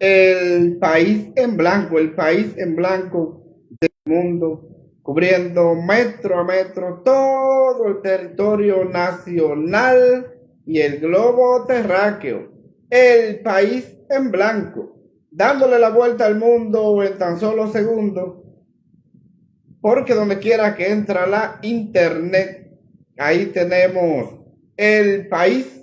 El país en blanco, el país en blanco del mundo, cubriendo metro a metro todo el territorio nacional y el globo terráqueo. El país en blanco, dándole la vuelta al mundo en tan solo segundos, porque donde quiera que entra la internet, ahí tenemos el país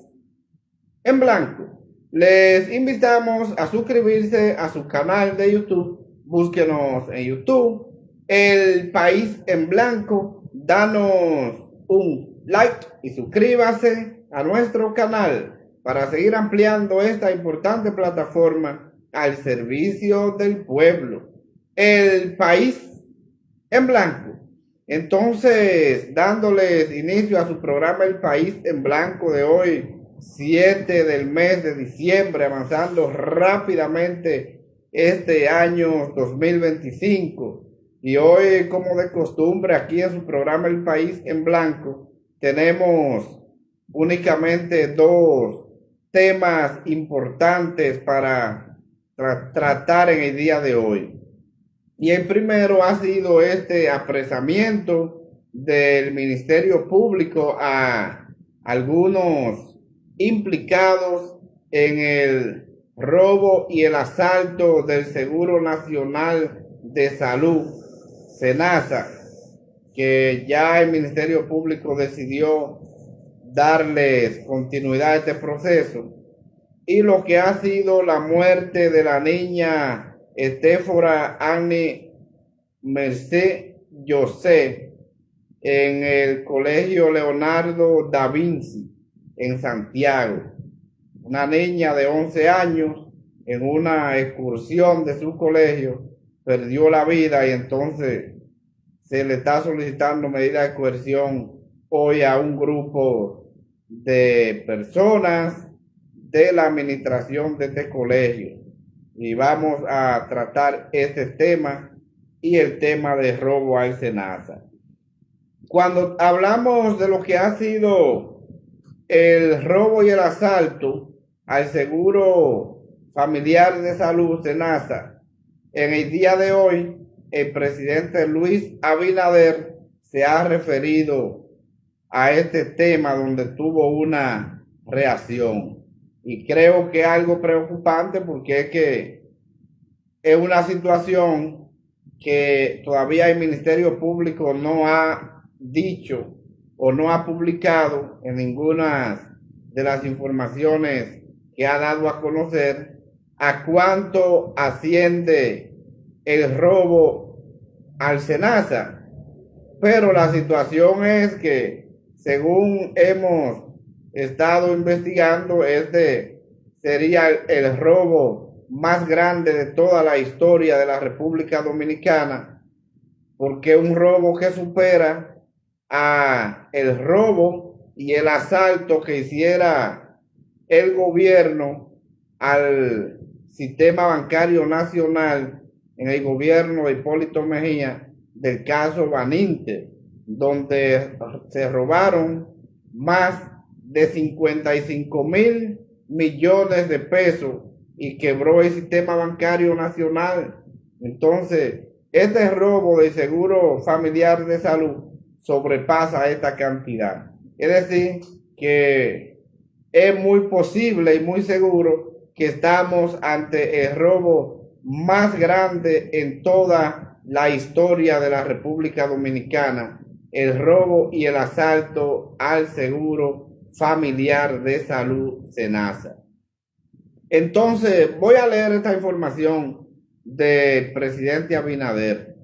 en blanco. Les invitamos a suscribirse a su canal de YouTube. Búsquenos en YouTube, El País en Blanco. Danos un like y suscríbase a nuestro canal para seguir ampliando esta importante plataforma al servicio del pueblo. El País en Blanco. Entonces, dándoles inicio a su programa El País en Blanco de hoy, 7 del mes de diciembre, avanzando rápidamente este año 2025. Y hoy, como de costumbre, aquí en su programa El País en Blanco, tenemos únicamente dos temas importantes para tratar en el día de hoy. Y el primero ha sido este apresamiento del Ministerio Público a algunos implicados en el robo y el asalto del Seguro Nacional de Salud, SENASA, que ya el Ministerio Público decidió darles continuidad a este proceso, y lo que ha sido la muerte de la niña Estéfora Annie Merced José en el Colegio Leonardo da Vinci en Santiago. Una niña de 11 años en una excursión de su colegio perdió la vida, y entonces se le está solicitando medida de coerción hoy a un grupo de personas de la administración de este colegio. Y vamos a tratar este tema y el tema de robo al SENASA. Cuando hablamos de lo que ha sido el robo y el asalto al Seguro Familiar de Salud, SENASA, en el día de hoy, el presidente Luis Abinader se ha referido a este tema, donde tuvo una reacción. Y creo que es algo preocupante, porque es que es una situación que todavía el Ministerio Público no ha dicho o no ha publicado en ninguna de las informaciones que ha dado a conocer a cuánto asciende el robo al SENASA. Pero la situación es que, según hemos estado investigando, sería el robo más grande de toda la historia de la República Dominicana, porque es un robo que supera a el robo y el asalto que hiciera el gobierno al sistema bancario nacional en el gobierno de Hipólito Mejía, del caso Baninter, donde se robaron más de 55,000 millones de pesos y quebró el sistema bancario nacional. Entonces, este robo del Seguro Familiar de Salud sobrepasa esta cantidad. Es decir, que es muy posible y muy seguro que estamos ante el robo más grande en toda la historia de la República Dominicana, el robo y el asalto al Seguro Familiar de Salud, SENASA. Entonces, voy a leer esta información del presidente Abinader.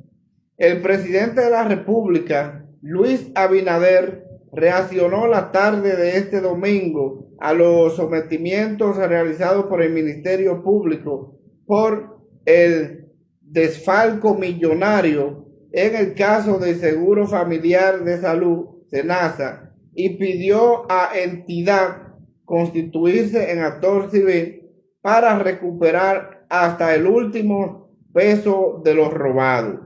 El presidente de la República, Luis Abinader, reaccionó la tarde de este domingo a los sometimientos realizados por el Ministerio Público por el desfalco millonario en el caso del Seguro Familiar de Salud, SENASA, y pidió a entidad constituirse en actor civil para recuperar hasta el último peso de los robados.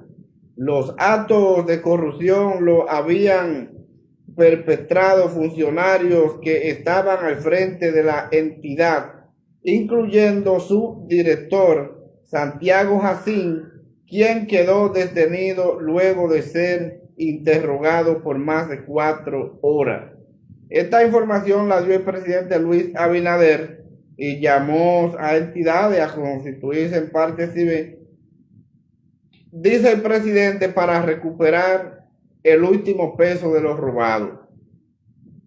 Los actos de corrupción lo habían perpetrado funcionarios que estaban al frente de la entidad, incluyendo su director, Santiago Jacín, quien quedó detenido luego de ser interrogado por más de 4 horas. Esta información la dio el presidente Luis Abinader y llamó a entidades a constituirse en parte civil, dice el presidente, para recuperar el último peso de los robados.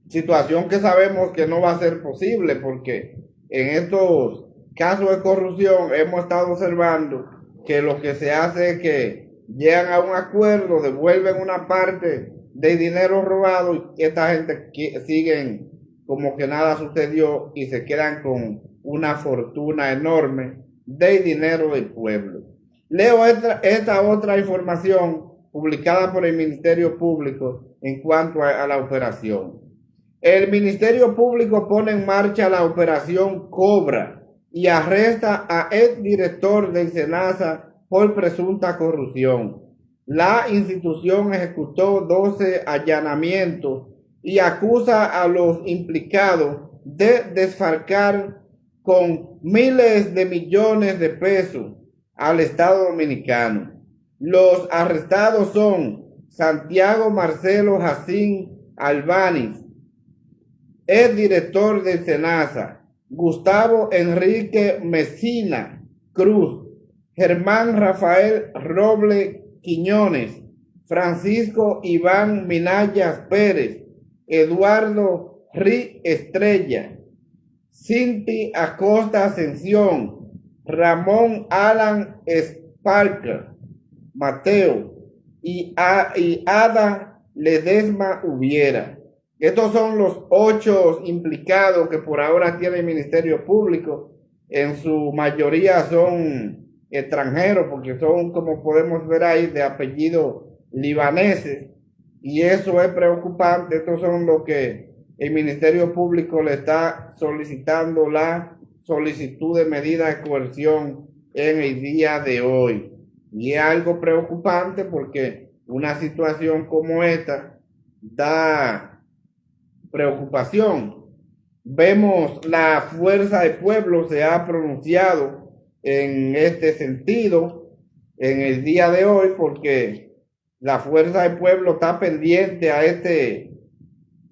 Situación que sabemos que no va a ser posible porque en estos casos de corrupción hemos estado observando que lo que se hace es que llegan a un acuerdo, devuelven una parte del dinero robado y esta gente siguen como que nada sucedió y se quedan con una fortuna enorme del dinero del pueblo. Leo esta otra información publicada por el Ministerio Público en cuanto a la operación. El Ministerio Público pone en marcha la operación Cobra y arresta a exdirector del SENASA por presunta corrupción. La institución ejecutó 12 allanamientos y acusa a los implicados de desfalcar con miles de millones de pesos al Estado Dominicano. Los arrestados son Santiago Marcelo Jacín Albániz, es director del SENASA, Gustavo Enrique Mesina Cruz, Germán Rafael Roble Quiñones, Francisco Iván Minayas Pérez, Eduardo Ri Estrella, Cinti Acosta Ascensión, Ramón Alan Sparker, Mateo y Ada Ledesma Hubiera. Estos son los 8 implicados que por ahora tiene el Ministerio Público. En su mayoría son extranjeros porque son, como podemos ver ahí, de apellido libaneses. Y eso es preocupante. Estos son los que el Ministerio Público le está solicitando la solicitud de medida de coerción en el día de hoy. Y es algo preocupante porque una situación como esta da preocupación. Vemos la Fuerza del Pueblo se ha pronunciado en este sentido en el día de hoy porque la Fuerza del Pueblo está pendiente a este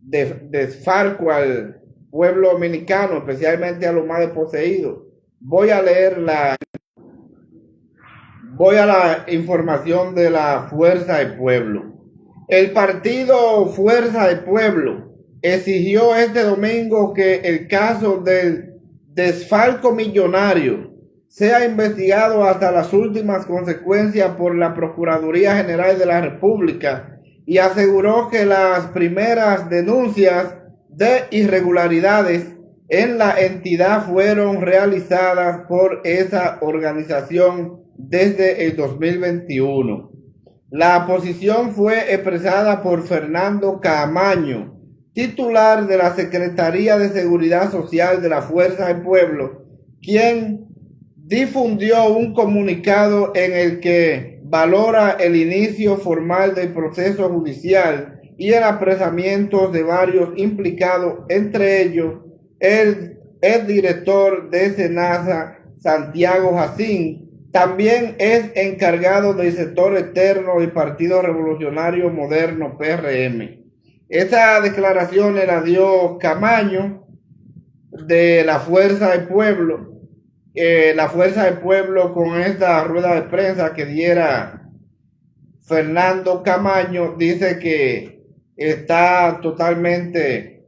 desfalco al pueblo dominicano, especialmente a los más desposeídos. Voy a la información de la Fuerza del Pueblo. El partido Fuerza del Pueblo exigió este domingo que el caso del desfalco millonario sea investigado hasta las últimas consecuencias por la Procuraduría General de la República y aseguró que las primeras denuncias de irregularidades en la entidad fueron realizadas por esa organización desde el 2021. La posición fue expresada por Fernando Camaño, titular de la Secretaría de Seguridad Social de la Fuerza del Pueblo, quien difundió un comunicado en el que valora el inicio formal del proceso judicial y el apresamiento de varios implicados, entre ellos el director de SENASA, Santiago Jacín. También es encargado del sector externo del Partido Revolucionario Moderno, PRM. Esa declaración la dio Camaño de la Fuerza del Pueblo. La Fuerza del Pueblo, con esta rueda de prensa que diera Fernando Camaño, dice que está totalmente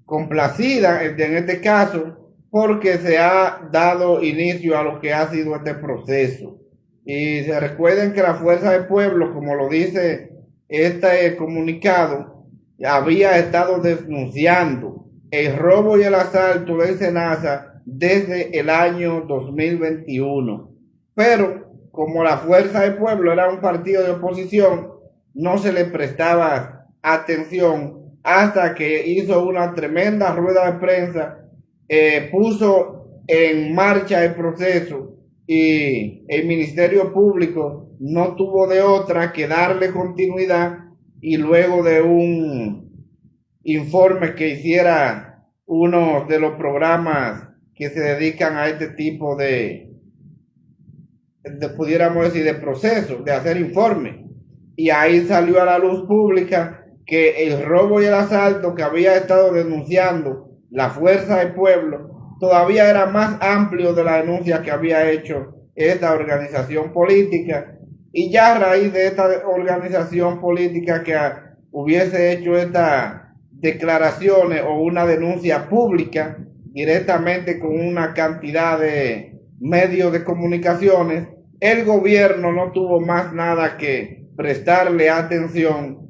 complacida en este caso porque se ha dado inicio a lo que ha sido este proceso. Y se recuerden que la Fuerza del Pueblo, como lo dice este comunicado, había estado denunciando el robo y el asalto del SENASA desde el año 2021. Pero como la Fuerza del Pueblo era un partido de oposición, no se le prestaba atención hasta que hizo una tremenda rueda de prensa, puso en marcha el proceso y el Ministerio Público no tuvo de otra que darle continuidad, y luego de un informe que hiciera uno de los programas que se dedican a este tipo pudiéramos decir, de procesos, de hacer informes. Y ahí salió a la luz pública que el robo y el asalto que había estado denunciando la Fuerza del Pueblo todavía era más amplio de la denuncia que había hecho esta organización política. Y ya a raíz de esta organización política que hubiese hecho estas declaraciones o una denuncia pública directamente con una cantidad de medios de comunicaciones, el gobierno no tuvo más nada que prestarle atención,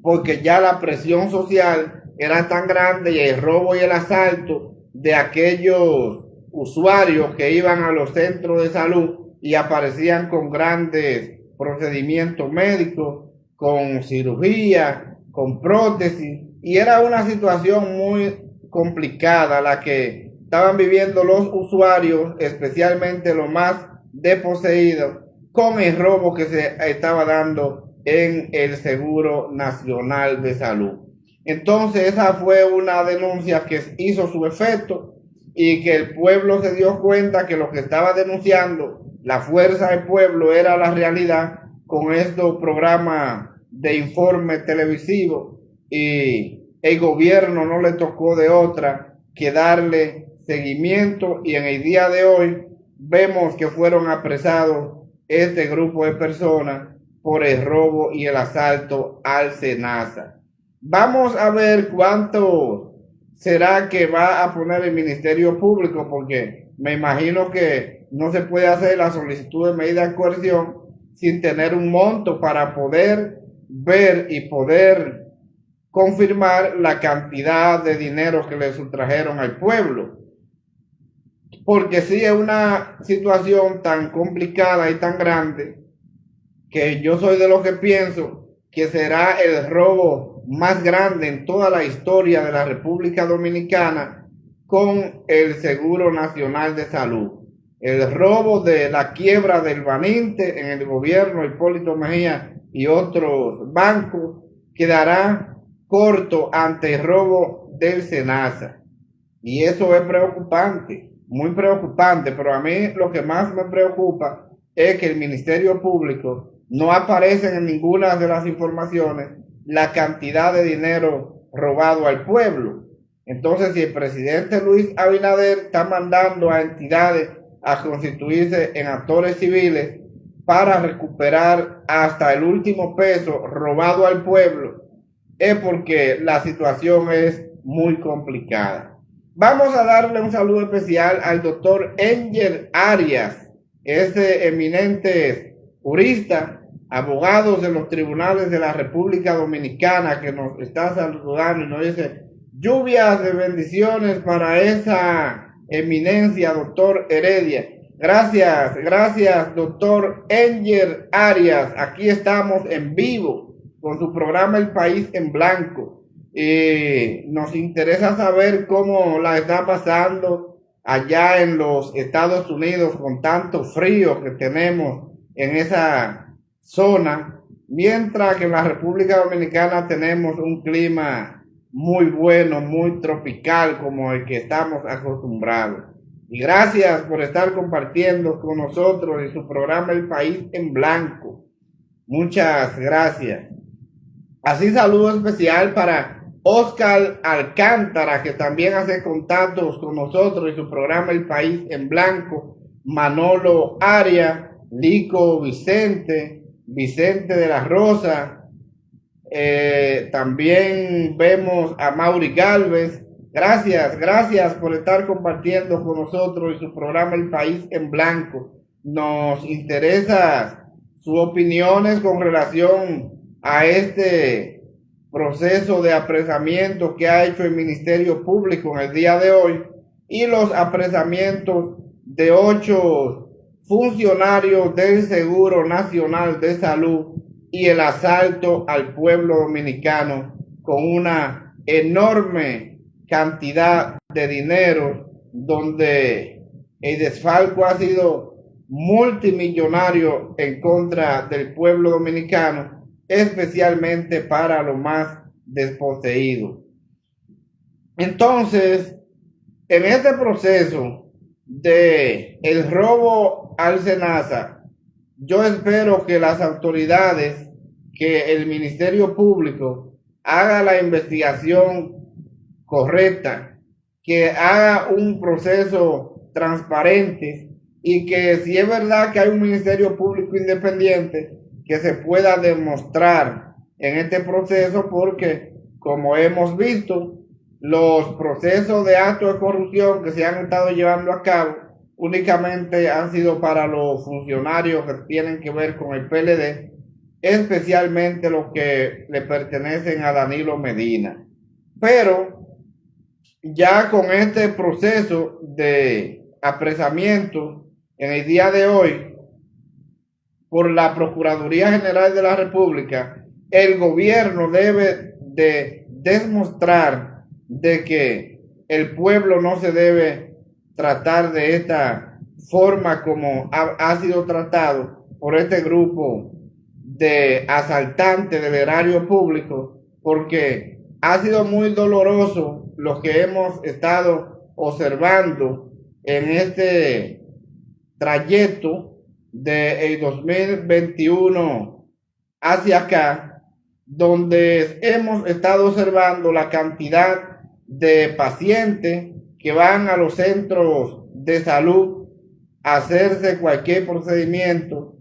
porque ya la presión social era tan grande y el robo y el asalto de aquellos usuarios que iban a los centros de salud y aparecían con grandes procedimientos médicos, con cirugía, con prótesis, y era una situación muy complicada la que estaban viviendo los usuarios, especialmente los más desposeídos, con el robo que se estaba dando en el Seguro Nacional de Salud. Entonces esa fue una denuncia que hizo su efecto y que el pueblo se dio cuenta que lo que estaba denunciando la Fuerza del Pueblo era la realidad con estos programas de informe televisivo, y el gobierno no le tocó de otra que darle seguimiento, y en el día de hoy vemos que fueron apresados este grupo de personas por el robo y el asalto al SENASA. Vamos a ver cuánto será que va a poner el Ministerio Público, porque me imagino que no se puede hacer la solicitud de medida de coerción sin tener un monto para poder ver y poder confirmar la cantidad de dinero que le sustrajeron al pueblo. Porque sí es una situación tan complicada y tan grande que yo soy de los que pienso que será el robo más grande en toda la historia de la República Dominicana con el Seguro Nacional de Salud. El robo de la quiebra del Baninte en el gobierno Hipólito Mejía y otros bancos quedará corto ante el robo del SENASA. Y eso es preocupante, muy preocupante, pero a mí lo que más me preocupa es que el Ministerio Público no aparece en ninguna de las informaciones la cantidad de dinero robado al pueblo. Entonces, si el presidente Luis Abinader está mandando a entidades a constituirse en actores civiles para recuperar hasta el último peso robado al pueblo, es porque la situación es muy complicada. Vamos a darle un saludo especial al doctor Engel Arias, ese eminente jurista, abogado de los tribunales de la República Dominicana, que nos está saludando y nos dice lluvias de bendiciones para esa eminencia, doctor Heredia. Gracias, doctor Engel Arias. Aquí estamos en vivo con su programa El País en Blanco. Nos interesa saber cómo la está pasando allá en los Estados Unidos con tanto frío que tenemos en esa zona, mientras que en la República Dominicana tenemos un clima muy bueno, muy tropical como el que estamos acostumbrados. Y gracias por estar compartiendo con nosotros en su programa El País en Blanco. Muchas gracias. Así saludo especial para Oscar Alcántara, que también hace contactos con nosotros en su programa El País en Blanco, Manolo Aria, Lico Vicente de la Rosa, también vemos a Mauri Galvez. Gracias por estar compartiendo con nosotros en su programa El País en Blanco. Nos interesa sus opiniones con relación a este proceso de apresamiento que ha hecho el Ministerio Público en el día de hoy y los apresamientos de 8 funcionarios del Seguro Nacional de Salud y el asalto al pueblo dominicano con una enorme cantidad de dinero, donde el desfalco ha sido multimillonario en contra del pueblo dominicano, especialmente para los más desposeídos. Entonces, en este proceso de el robo al SENASA, yo espero que las autoridades, que el Ministerio Público haga la investigación correcta, que haga un proceso transparente y que si es verdad que hay un Ministerio Público independiente, que se pueda demostrar en este proceso, porque como hemos visto, los procesos de actos de corrupción que se han estado llevando a cabo únicamente han sido para los funcionarios que tienen que ver con el PLD, especialmente los que le pertenecen a Danilo Medina. Pero ya con este proceso de apresamiento en el día de hoy por la Procuraduría General de la República, el gobierno debe de demostrar de que el pueblo no se debe tratar de esta forma como ha sido tratado por este grupo de asaltantes del erario público, porque ha sido muy doloroso lo que hemos estado observando en este trayecto de 2021 hacia acá, donde hemos estado observando la cantidad de pacientes que van a los centros de salud a hacerse cualquier procedimiento,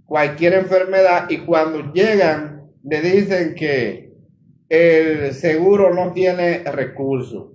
cualquier enfermedad, y cuando llegan le dicen que el seguro no tiene recursos,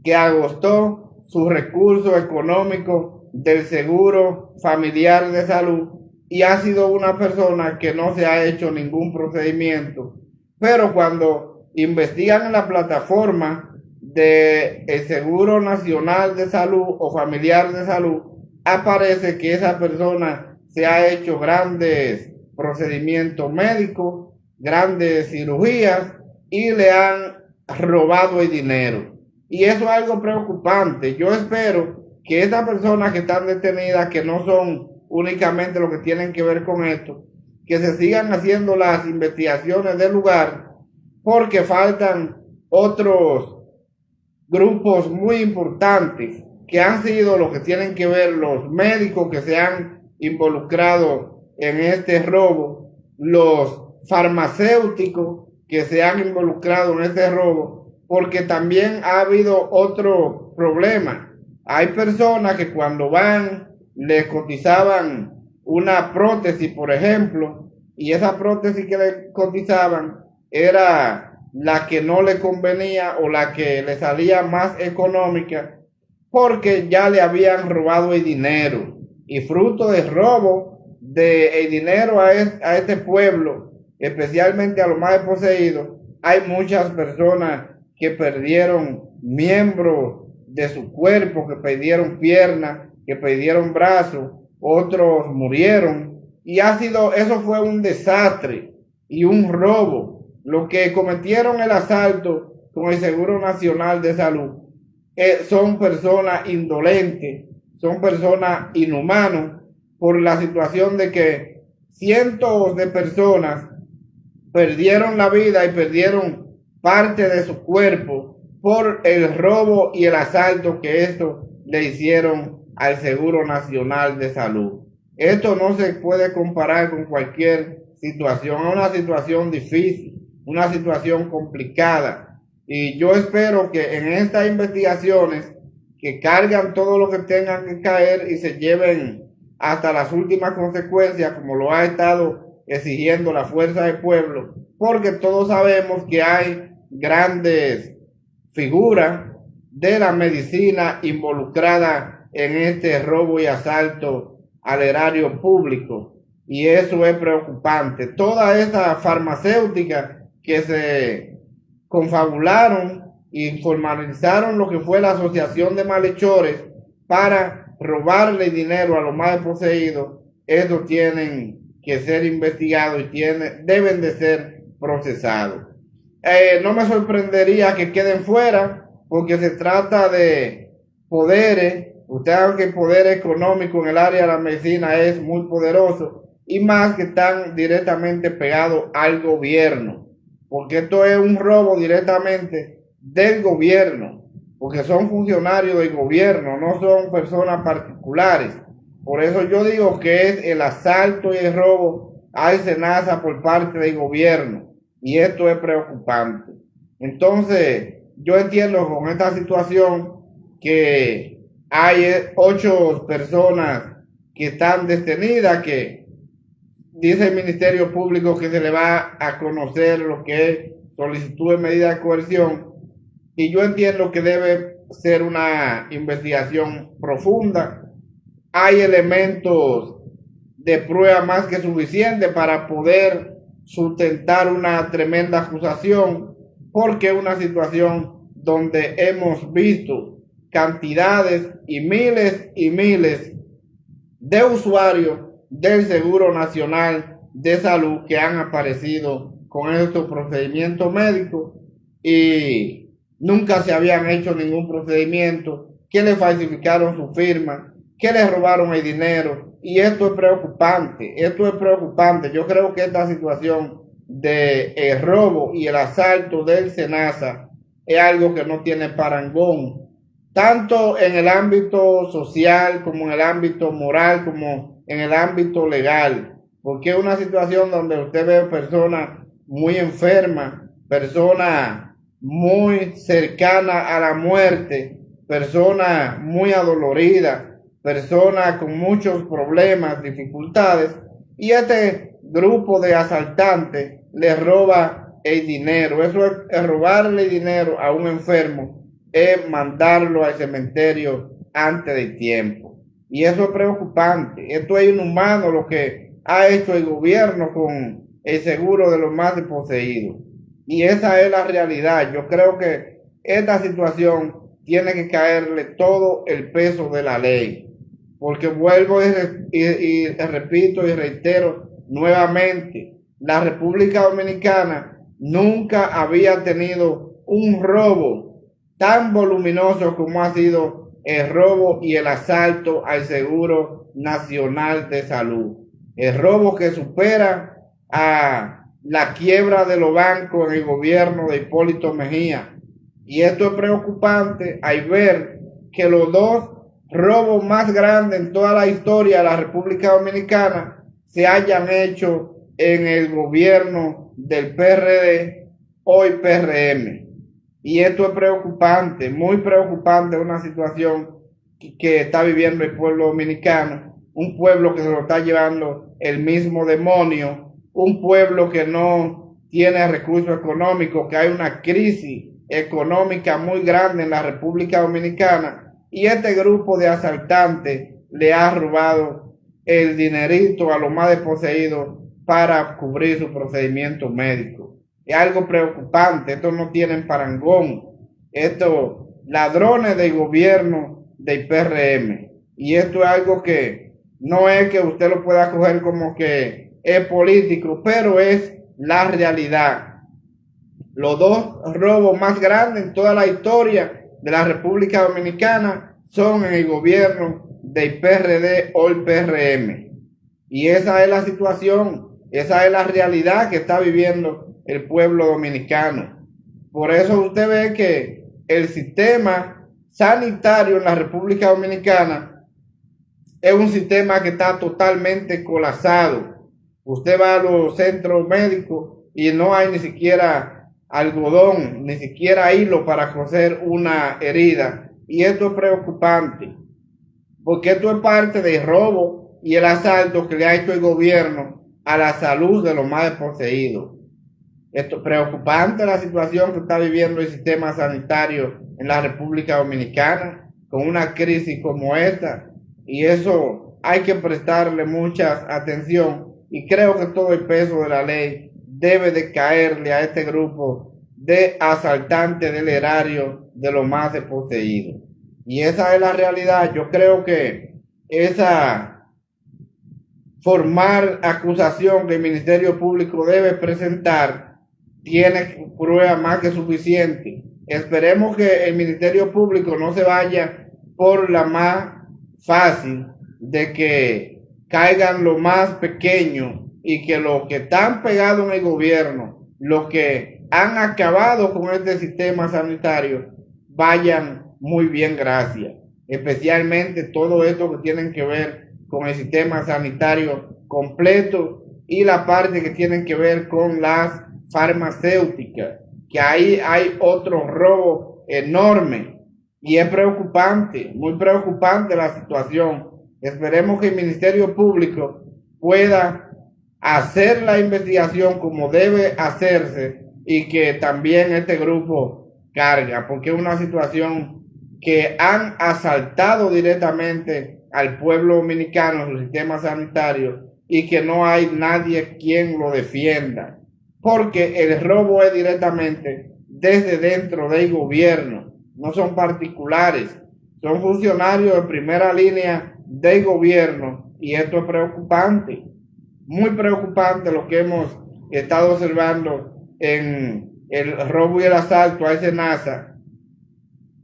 que agotó su recurso económico del seguro familiar de salud y ha sido una persona que no se ha hecho ningún procedimiento. Pero cuando investigan en la plataforma del Seguro Nacional de Salud o Familiar de Salud, aparece que esa persona se ha hecho grandes procedimientos médicos, grandes cirugías, y le han robado el dinero. Y eso es algo preocupante. Yo espero que estas personas que están detenidas, que no son únicamente lo que tienen que ver con esto, que se sigan haciendo las investigaciones del lugar, porque faltan otros grupos muy importantes que han sido los que tienen que ver, los médicos que se han involucrado en este robo, los farmacéuticos que se han involucrado en este robo, porque también ha habido otro problema. Hay personas que cuando van, les cotizaban una prótesis, por ejemplo, y esa prótesis que le cotizaban era la que no le convenía o la que le salía más económica, porque ya le habían robado el dinero. Y fruto del robo del dinero a este pueblo, especialmente a los más desposeídos, hay muchas personas que perdieron miembros de su cuerpo, que perdieron piernas, que perdieron brazos, otros murieron, y eso fue un desastre y un robo. Los que cometieron el asalto con el Seguro Nacional de Salud son personas indolentes, son personas inhumanas, por la situación de que cientos de personas perdieron la vida y perdieron parte de su cuerpo por el robo y el asalto que esto le hicieron al Seguro Nacional de Salud. Esto no se puede comparar con cualquier situación, es una situación difícil, una situación complicada, y yo espero que en estas investigaciones que cargan todo lo que tengan que caer y se lleven hasta las últimas consecuencias, como lo ha estado exigiendo la fuerza del pueblo, porque todos sabemos que hay grandes figuras de la medicina involucrada en este robo y asalto al erario público, y eso es preocupante. Toda esa farmacéutica que se confabularon y formalizaron lo que fue la asociación de malhechores para robarle dinero a los más desposeídos, esos tienen que ser investigados y deben de ser procesados. No me sorprendería que queden fuera, porque se trata de poderes. Usted sabe que el poder económico en el área de la medicina es muy poderoso, y más que están directamente pegados al gobierno, porque esto es un robo directamente del gobierno, porque son funcionarios del gobierno, no son personas particulares. Por eso yo digo que es el asalto y el robo al SENASA por parte del gobierno, y esto es preocupante. Entonces, yo entiendo con esta situación que hay 8 personas que están detenidas, que dice el Ministerio Público que se le va a conocer lo que es solicitud de medida de coerción, y yo entiendo que debe ser una investigación profunda. Hay elementos de prueba más que suficientes para poder sustentar una tremenda acusación, porque es una situación donde hemos visto cantidades y miles de usuarios del Seguro Nacional de Salud que han aparecido con estos procedimientos médicos y nunca se habían hecho ningún procedimiento, que le falsificaron su firma, que le robaron el dinero, y esto es preocupante, Yo creo que esta situación de el robo y el asalto del SENASA es algo que no tiene parangón, tanto en el ámbito social como en el ámbito moral, como en el ámbito legal, porque es una situación donde usted ve personas muy enfermas, personas muy cercanas a la muerte, personas muy adoloridas, personas con muchos problemas, dificultades, y este grupo de asaltantes les roba el dinero. Eso es robarle dinero a un enfermo, es mandarlo al cementerio antes del tiempo. Y eso es preocupante. Esto es inhumano lo que ha hecho el gobierno con el seguro de los más desposeídos. Y esa es la realidad. Yo creo que esta situación tiene que caerle todo el peso de la ley. Porque vuelvo y repito y reitero nuevamente, la República Dominicana nunca había tenido un robo tan voluminoso como ha sido el robo y el asalto al Seguro Nacional de Salud. El robo que supera a la quiebra de los bancos en el gobierno de Hipólito Mejía. Y esto es preocupante al ver que los dos robos más grandes en toda la historia de la República Dominicana se hayan hecho en el gobierno del PRD, hoy PRM. Y esto es preocupante, muy preocupante, una situación que está viviendo el pueblo dominicano, un pueblo que se lo está llevando el mismo demonio, un pueblo que no tiene recursos económicos, que hay una crisis económica muy grande en la República Dominicana, y este grupo de asaltantes le ha robado el dinerito a los más desposeídos para cubrir su procedimiento médico. Es algo preocupante, estos no tienen parangón, estos ladrones del gobierno del PRM, y esto es algo que no es que usted lo pueda coger como que es político, pero es la realidad. Los dos robos más grandes en toda la historia de la República Dominicana son en el gobierno del PRD o el PRM. Y esa es la situación, esa es la realidad que está viviendo el pueblo dominicano. Por eso usted ve que el sistema sanitario en la República Dominicana es un sistema que está totalmente colapsado. Usted va a los centros médicos y no hay ni siquiera algodón, ni siquiera hilo para coser una herida. Y esto es preocupante, porque esto es parte del robo y el asalto que le ha hecho el gobierno a la salud de los más desposeídos. Esto es preocupante, la situación que está viviendo el sistema sanitario en la República Dominicana, con una crisis como esta, y eso hay que prestarle mucha atención, y creo que todo el peso de la ley debe de caerle a este grupo de asaltantes del erario de los más desposeídos. Y esa es la realidad. Yo creo que esa formal acusación que el Ministerio Público debe presentar tiene prueba más que suficiente. Esperemos que el Ministerio Público no se vaya por la más fácil de que caigan los más pequeños y que los que están pegados en el gobierno, los que han acabado con este sistema sanitario, vayan muy bien, gracias. Especialmente todo esto que tienen que ver con el sistema sanitario completo y la parte que tienen que ver con las farmacéuticas, que ahí hay otro robo enorme y es preocupante, muy preocupante la situación. Esperemos que el Ministerio Público pueda hacer la investigación como debe hacerse y que también este grupo carga, porque es una situación que han asaltado directamente al pueblo dominicano, su sistema sanitario, y que no hay nadie quien lo defienda, porque el robo es directamente desde dentro del gobierno, no son particulares, son funcionarios de primera línea del gobierno, y esto es preocupante, muy preocupante lo que hemos estado observando en el robo y el asalto a ese NASA.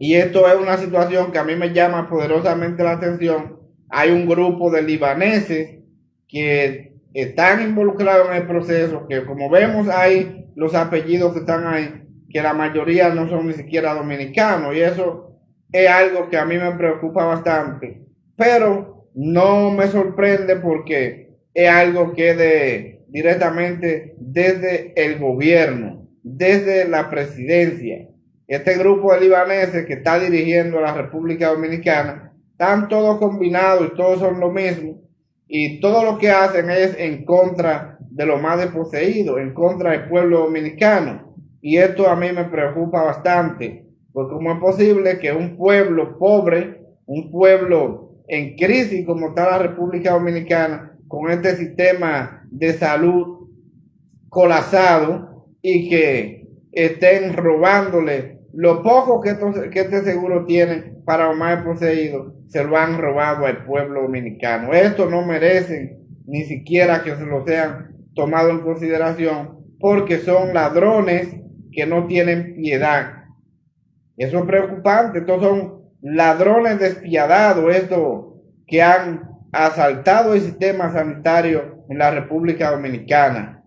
Y esto es una situación que a mí me llama poderosamente la atención. Hay un grupo de libaneses que están involucrados en el proceso, que como vemos hay los apellidos que están ahí, que la mayoría no son ni siquiera dominicanos, y eso es algo que a mí me preocupa bastante. Pero no me sorprende porque es algo que directamente desde el gobierno, desde la presidencia. Este grupo de libaneses que está dirigiendo la República Dominicana, están todos combinados y todos son lo mismo. Y todo lo que hacen es en contra de los más desposeídos, en contra del pueblo dominicano. Y esto a mí me preocupa bastante, porque cómo es posible que un pueblo pobre, un pueblo en crisis como está la República Dominicana, con este sistema de salud colapsado y que estén robándole lo poco que este seguro tiene para los más poseídos, se lo han robado al pueblo dominicano. Esto no merecen ni siquiera que se lo sean tomado en consideración, porque son ladrones que no tienen piedad. Eso es preocupante. Estos son ladrones despiadados, estos que han asaltado el sistema sanitario en la República Dominicana,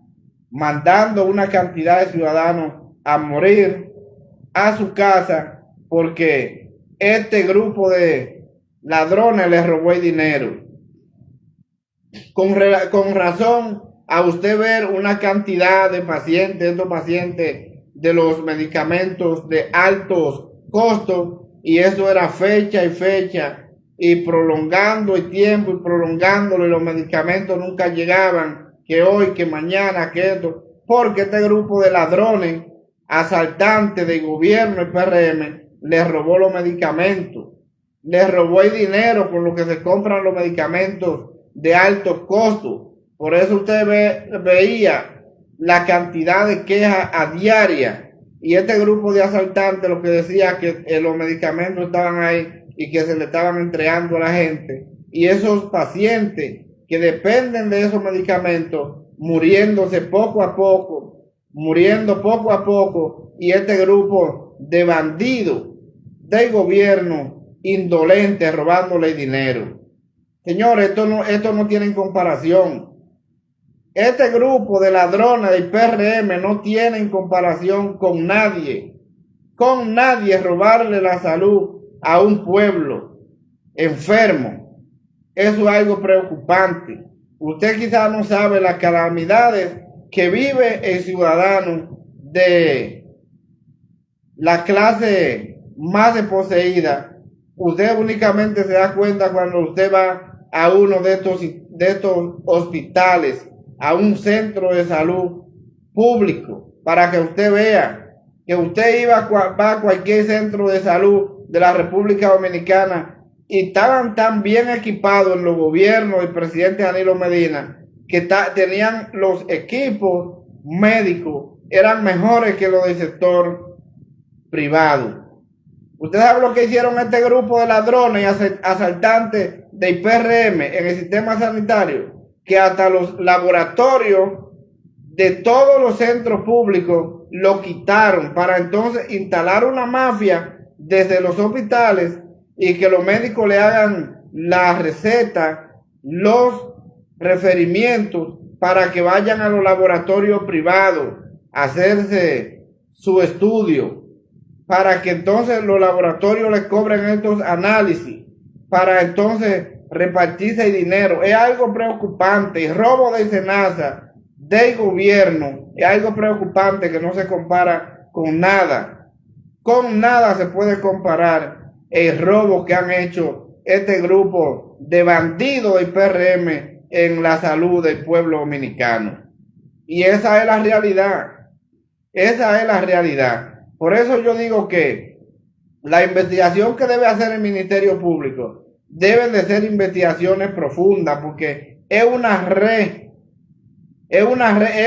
mandando una cantidad de ciudadanos a morir a su casa porque este grupo de ladrones les robó el dinero. Con razón, a usted ver una cantidad de pacientes, estos pacientes de los medicamentos de altos costos, y eso era fecha y fecha, y prolongando el tiempo y prolongándolo, y los medicamentos nunca llegaban, que hoy, que mañana, que esto, porque este grupo de ladrones, asaltantes del gobierno, el PRM, les robó los medicamentos, les robó el dinero con lo que se compran los medicamentos de alto costo. Por eso usted veía la cantidad de quejas a diaria, y este grupo de asaltantes lo que decía que los medicamentos estaban ahí y que se le estaban entregando a la gente, y esos pacientes que dependen de esos medicamentos muriéndose poco a poco, muriendo poco a poco, y este grupo de bandidos del gobierno indolente robándole dinero. Señores, esto no tiene comparación. Este grupo de ladrones del PRM no tienen comparación con nadie. Con nadie robarle la salud a un pueblo enfermo. Eso es algo preocupante. Usted quizás no sabe las calamidades que vive el ciudadano de la clase más desposeída. Usted únicamente se da cuenta cuando usted va a uno de estos hospitales, a un centro de salud público, para que usted vea que usted va a cualquier centro de salud de la República Dominicana y estaban tan bien equipados en los gobiernos del presidente Danilo Medina, que tenían los equipos médicos, eran mejores que los del sector privado. Ustedes saben lo que hicieron este grupo de ladrones y asaltantes del PRM en el sistema sanitario, que hasta los laboratorios de todos los centros públicos lo quitaron para entonces instalar una mafia desde los hospitales y que los médicos le hagan la receta, los referimientos para que vayan a los laboratorios privados a hacerse su estudio. para que entonces los laboratorios les cobren estos análisis, para entonces repartirse el dinero. Es algo preocupante. El robo de SENASA del gobierno es algo preocupante que no se compara con nada. Con nada se puede comparar el robo que han hecho este grupo de bandidos del PRM en la salud del pueblo dominicano. Y esa es la realidad. Esa es la realidad. Por eso yo digo que la investigación que debe hacer el Ministerio Público deben de ser investigaciones profundas, porque es una red, es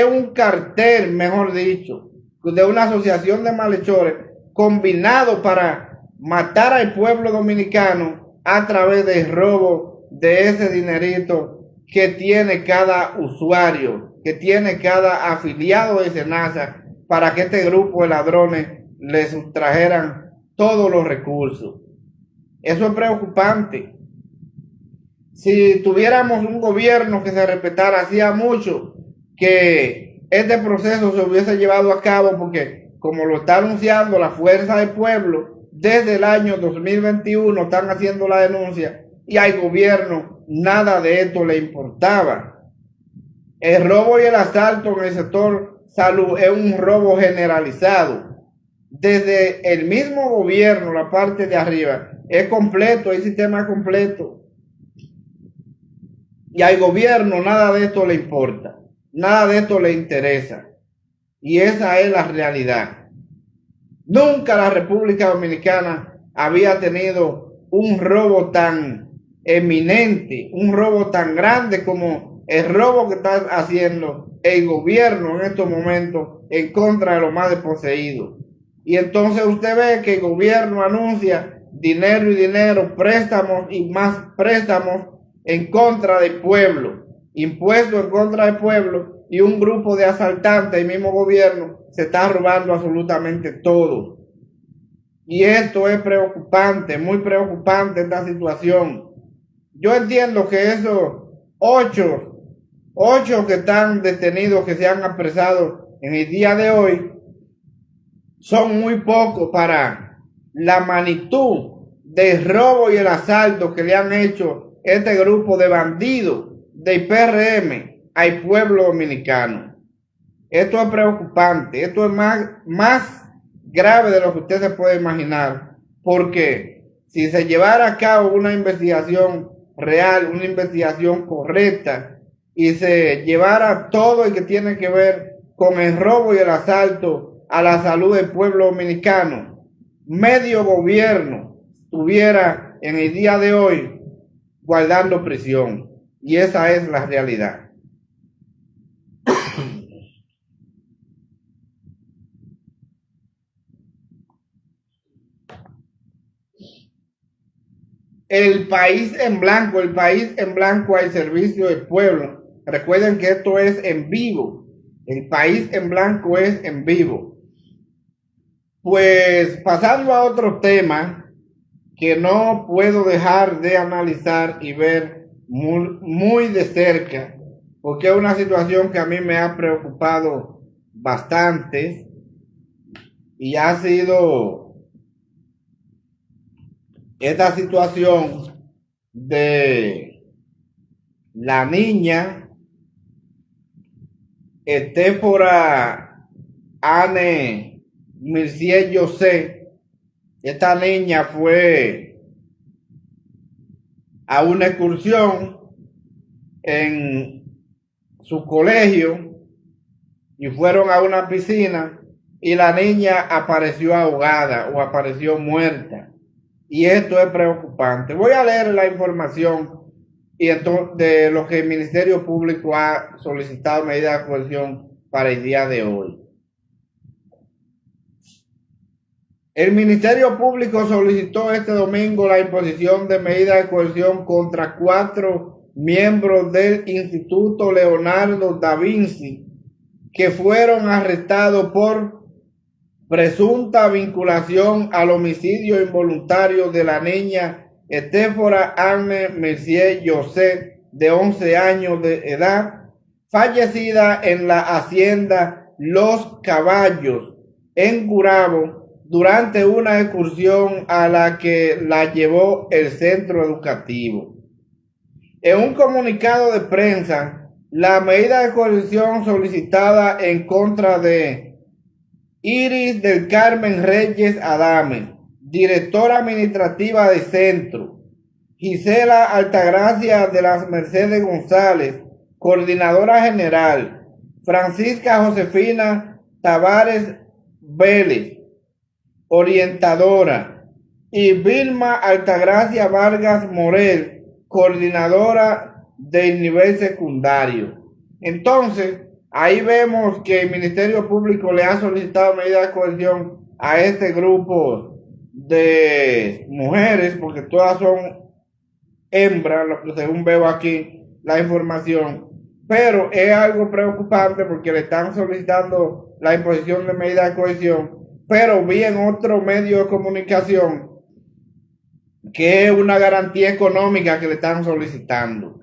un cartel, mejor dicho, de una asociación de malhechores combinado para matar al pueblo dominicano a través del robo de ese dinerito que tiene cada usuario, que tiene cada afiliado de SENASA, para que este grupo de ladrones le sustrajeran todos los recursos. Eso es preocupante. Si tuviéramos un gobierno que se respetara, hacía mucho que este proceso se hubiese llevado a cabo, porque como lo está anunciando la Fuerza del Pueblo, desde el año 2021 están haciendo la denuncia y al gobierno nada de esto le importaba. El robo y el asalto en el sector salud es un robo generalizado. Desde el mismo gobierno, la parte de arriba, es completo, el sistema completo. Y al gobierno nada de esto le importa, nada de esto le interesa. Y esa es la realidad. Nunca la República Dominicana había tenido un robo tan eminente, un robo tan grande como el robo que está haciendo el gobierno en estos momentos en contra de los más desposeídos. Y entonces usted ve que el gobierno anuncia dinero y dinero, préstamos y más préstamos en contra del pueblo, impuestos en contra del pueblo, y un grupo de asaltantes, el mismo gobierno, se está robando absolutamente todo. Y esto es preocupante, muy preocupante esta situación. Yo entiendo que esos ocho que están detenidos, que se han apresado en el día de hoy, son muy pocos para la magnitud del robo y el asalto que le han hecho este grupo de bandidos del PRM al pueblo dominicano. Esto es preocupante, esto es más grave de lo que usted se puede imaginar, porque si se llevara a cabo una investigación real, una investigación correcta, y se llevara todo el que tiene que ver con el robo y el asalto a la salud del pueblo dominicano, medio gobierno estuviera en el día de hoy guardando prisión. Y esa es la realidad. El país en blanco al servicio del pueblo. Recuerden que esto es en vivo. El país en blanco es en vivo. Pues pasando a otro tema que no puedo dejar de analizar y ver muy de cerca, porque es una situación que a mí me ha preocupado bastante, y ha sido esta situación de la niña Estefora Anne Mercier José. Esta niña fue a una excursión en su colegio y fueron a una piscina, y la niña apareció ahogada o apareció muerta. Y esto es preocupante. Voy a leer la información y entonces de lo que el Ministerio Público ha solicitado medidas de coerción para el día de hoy. El Ministerio Público solicitó este domingo la imposición de medidas de coerción contra 4 miembros del Instituto Leonardo da Vinci que fueron arrestados por presunta vinculación al homicidio involuntario de la niña Estefora Anne Mercier José, de 11 años de edad, fallecida en la hacienda Los Caballos, en Gurabo, durante una excursión a la que la llevó el centro educativo. En un comunicado de prensa, la medida de coerción solicitada en contra de Iris del Carmen Reyes Adame, directora administrativa de centro, Gisela Altagracia de las Mercedes González, coordinadora general, Francisca Josefina Tavares Vélez, orientadora, y Vilma Altagracia Vargas Morel, coordinadora del nivel secundario. Entonces, ahí vemos que el Ministerio Público le ha solicitado medidas de coerción a este grupo de mujeres, porque todas son hembras, según veo aquí la información, pero es algo preocupante porque le están solicitando la imposición de medidas de coerción, pero vi en otro medio de comunicación que es una garantía económica que le están solicitando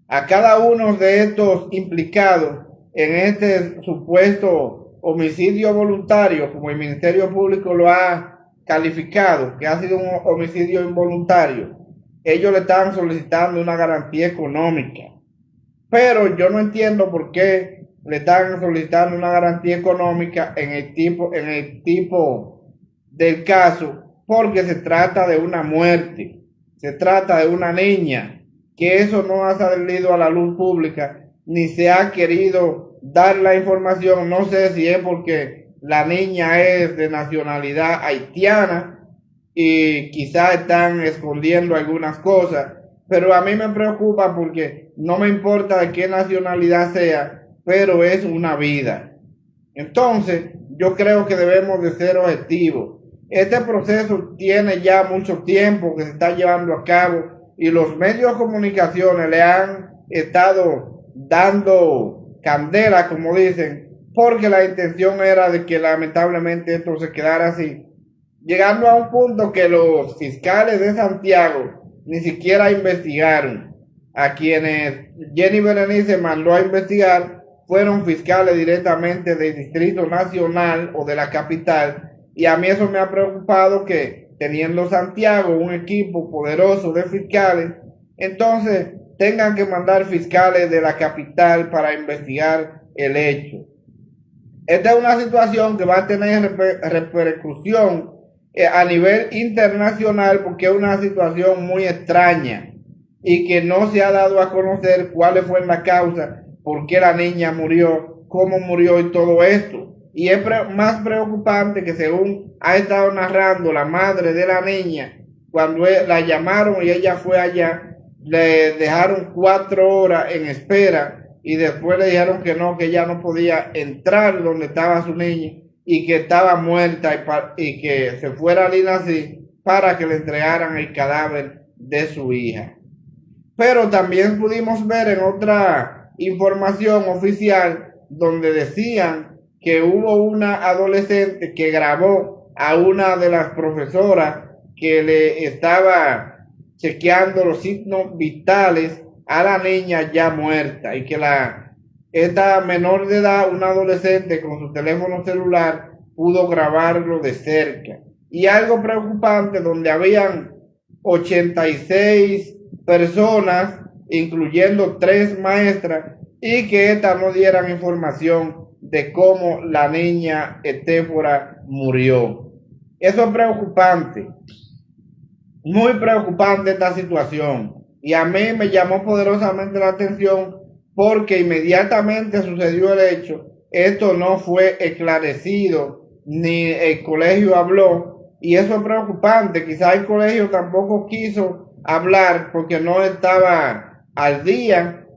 a cada uno de estos implicados en este supuesto homicidio voluntario, como el Ministerio Público lo ha calificado, que ha sido un homicidio involuntario. Ellos le están solicitando una garantía económica, pero yo no entiendo por qué le están solicitando una garantía económica en el tipo del caso, porque se trata de una muerte, se trata de una niña, que eso no ha salido a la luz pública, ni se ha querido dar la información. No sé si es porque la niña es de nacionalidad haitiana y quizás están escondiendo algunas cosas, pero a mí me preocupa porque no me importa de qué nacionalidad sea, pero es una vida. Entonces, yo creo que debemos de ser objetivos. Este proceso tiene ya mucho tiempo que se está llevando a cabo y los medios de comunicación le han estado dando candela, como dicen, porque la intención era de que lamentablemente esto se quedara así, llegando a un punto que los fiscales de Santiago ni siquiera investigaron. A quienes Jenny Berenice mandó a investigar fueron fiscales directamente del Distrito Nacional o de la capital, y a mí eso me ha preocupado, que teniendo Santiago un equipo poderoso de fiscales, entonces tengan que mandar fiscales de la capital para investigar el hecho. Esta es una situación que va a tener repercusión a nivel internacional, porque es una situación muy extraña y que no se ha dado a conocer cuál fue la causa, por qué la niña murió, cómo murió y todo esto. Y es más preocupante que, según ha estado narrando la madre de la niña, cuando la llamaron y ella fue allá, le dejaron 4 horas en espera y después le dijeron que no, que ella no podía entrar donde estaba su niña y que estaba muerta, y que se fuera al INASI para que le entregaran el cadáver de su hija. Pero también pudimos ver en otra información oficial donde decían que hubo una adolescente que grabó a una de las profesoras que le estaba chequeando los signos vitales a la niña ya muerta, y que esta menor de edad, una adolescente, con su teléfono celular pudo grabarlo de cerca. Y algo preocupante, donde habían 86 personas, incluyendo 3 maestras, y que estas no dieran información de cómo la niña Estéfora murió. Eso es preocupante, muy preocupante esta situación, y a mí me llamó poderosamente la atención porque inmediatamente sucedió el hecho, esto no fue esclarecido, ni el colegio habló, y eso es preocupante. Quizás el colegio tampoco quiso hablar porque no estaba al día.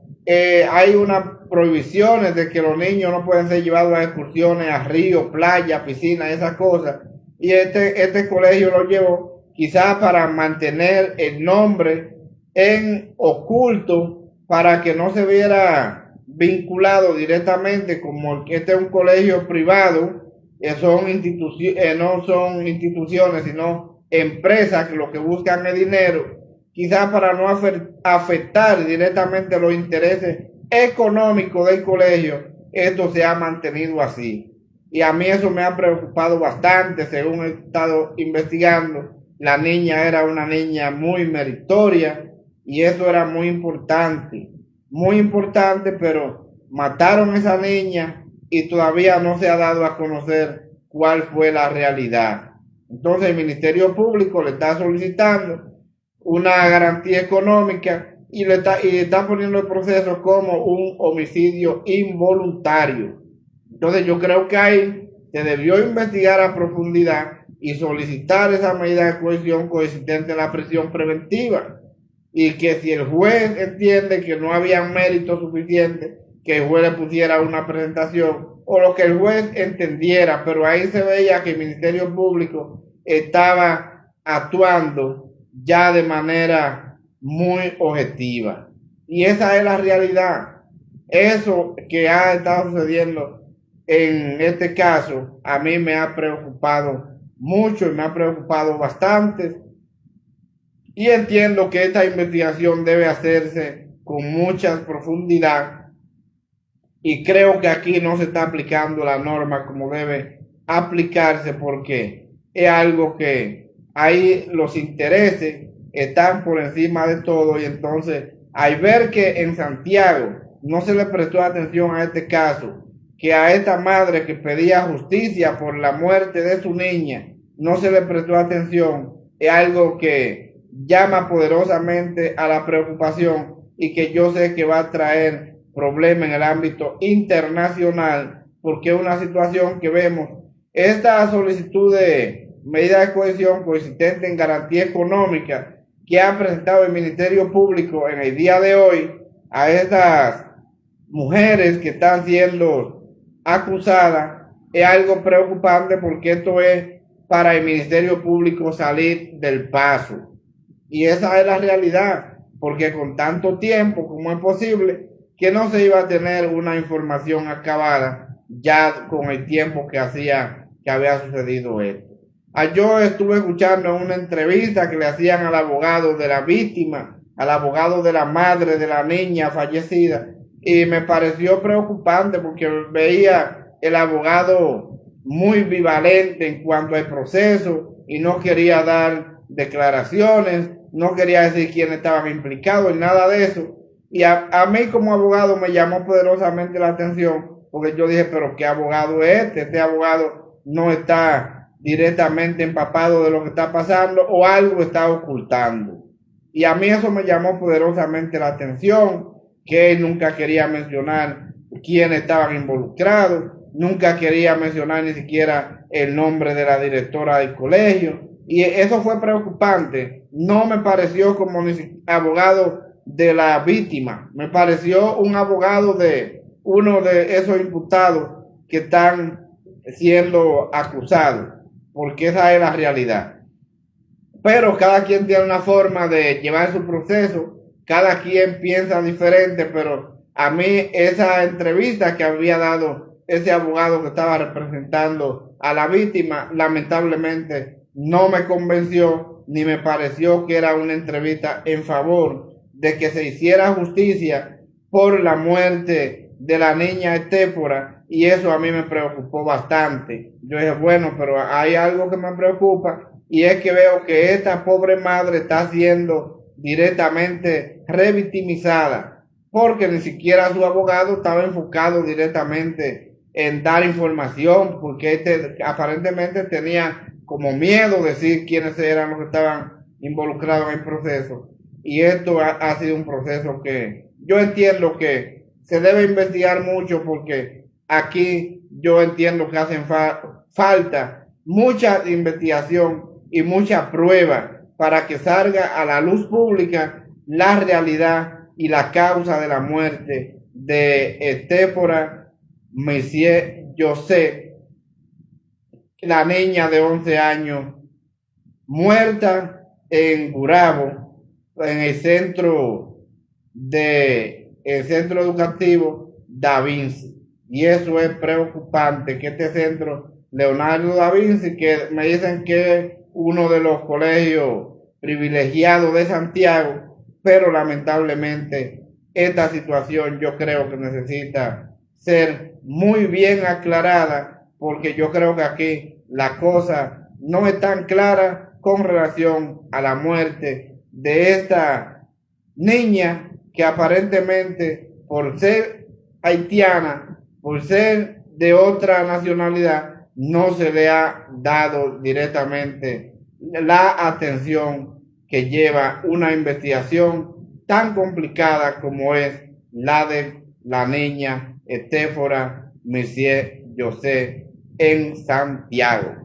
Hay unas prohibiciones de que los niños no pueden ser llevados a excursiones a río, playa, piscina, esas cosas, y este colegio lo llevó quizás para mantener el nombre en oculto, para que no se viera vinculado directamente, como que este es un colegio privado, no son instituciones sino empresas que lo que buscan es dinero, quizás para no afectar directamente los intereses económicos del colegio. Esto se ha mantenido así. y a mí eso me ha preocupado bastante. Según he estado investigando, la niña era una niña muy meritoria y eso era muy importante, pero mataron a esa niña y todavía no se ha dado a conocer cuál fue la realidad. Entonces el Ministerio Público le está solicitando una garantía económica y está poniendo el proceso como un homicidio involuntario. Entonces yo creo que ahí se debió investigar a profundidad y solicitar esa medida de coerción consistente en la prisión preventiva, y que si el juez entiende que no había mérito suficiente, que el juez le pusiera una presentación o lo que el juez entendiera, pero ahí se veía que el Ministerio Público estaba actuando ya de manera muy objetiva. Y esa es la realidad. Eso que ha estado sucediendo en este caso a mí me ha preocupado mucho y me ha preocupado bastante. Y entiendo que esta investigación debe hacerse con mucha profundidad y creo que aquí no se está aplicando la norma como debe aplicarse, porque es algo que ahí los intereses están por encima de todo. Y entonces al ver que en Santiago no se le prestó atención a este caso, que a esta madre que pedía justicia por la muerte de su niña no se le prestó atención, es algo que llama poderosamente a la preocupación y que yo sé que va a traer problemas en el ámbito internacional, porque es una situación que vemos. Esta solicitud de medida de coerción consistente en garantía económica que ha presentado el Ministerio Público en el día de hoy a estas mujeres que están siendo acusadas es algo preocupante, porque esto es para el Ministerio Público salir del paso. Y esa es la realidad, porque con tanto tiempo, ¿cómo es posible que no se iba a tener una información acabada ya con el tiempo que había sucedido esto? Yo estuve escuchando una entrevista que le hacían al abogado de la víctima, al abogado de la madre de la niña fallecida, y me pareció preocupante porque veía el abogado muy bivalente en cuanto al proceso y no quería dar declaraciones, no quería decir quiénes estaban implicados en nada de eso. Y a mí como abogado me llamó poderosamente la atención, porque yo dije, pero ¿qué abogado es este? Este abogado no está directamente empapado de lo que está pasando o algo está ocultando. Y a mí eso me llamó poderosamente la atención, que él nunca quería mencionar quiénes estaban involucrados, nunca quería mencionar ni siquiera el nombre de la directora del colegio. Y eso fue preocupante. No me pareció como ni abogado de la víctima, me pareció un abogado de uno de esos imputados que están siendo acusados, porque esa es la realidad. Pero cada quien tiene una forma de llevar su proceso, cada quien piensa diferente, pero a mí esa entrevista que había dado ese abogado que estaba representando a la víctima, lamentablemente no me convenció, ni me pareció que era una entrevista en favor de que se hiciera justicia por la muerte de la niña Estefora, y eso a mí me preocupó bastante. Yo dije, bueno, pero hay algo que me preocupa, y es que veo que esta pobre madre está siendo directamente revictimizada, porque ni siquiera su abogado estaba enfocado directamente en dar información, porque aparentemente tenía como miedo decir quiénes eran los que estaban involucrados en el proceso. Y esto ha sido un proceso que yo entiendo que se debe investigar mucho, porque aquí yo entiendo que hacen falta mucha investigación y mucha prueba para que salga a la luz pública la realidad y la causa de la muerte de Estefora Messier José, la niña de 11 años, muerta en Gurabo, en el centro educativo Da Vinci. Y eso es preocupante, que este centro Leonardo Da Vinci, que me dicen que es uno de los colegios privilegiados de Santiago, pero lamentablemente esta situación yo creo que necesita ser muy bien aclarada porque yo creo que aquí la cosa no es tan clara con relación a la muerte de esta niña que aparentemente por ser haitiana, por ser de otra nacionalidad, no se le ha dado directamente la atención que lleva una investigación tan complicada como es la de la niña Estéfora Messier José en Santiago.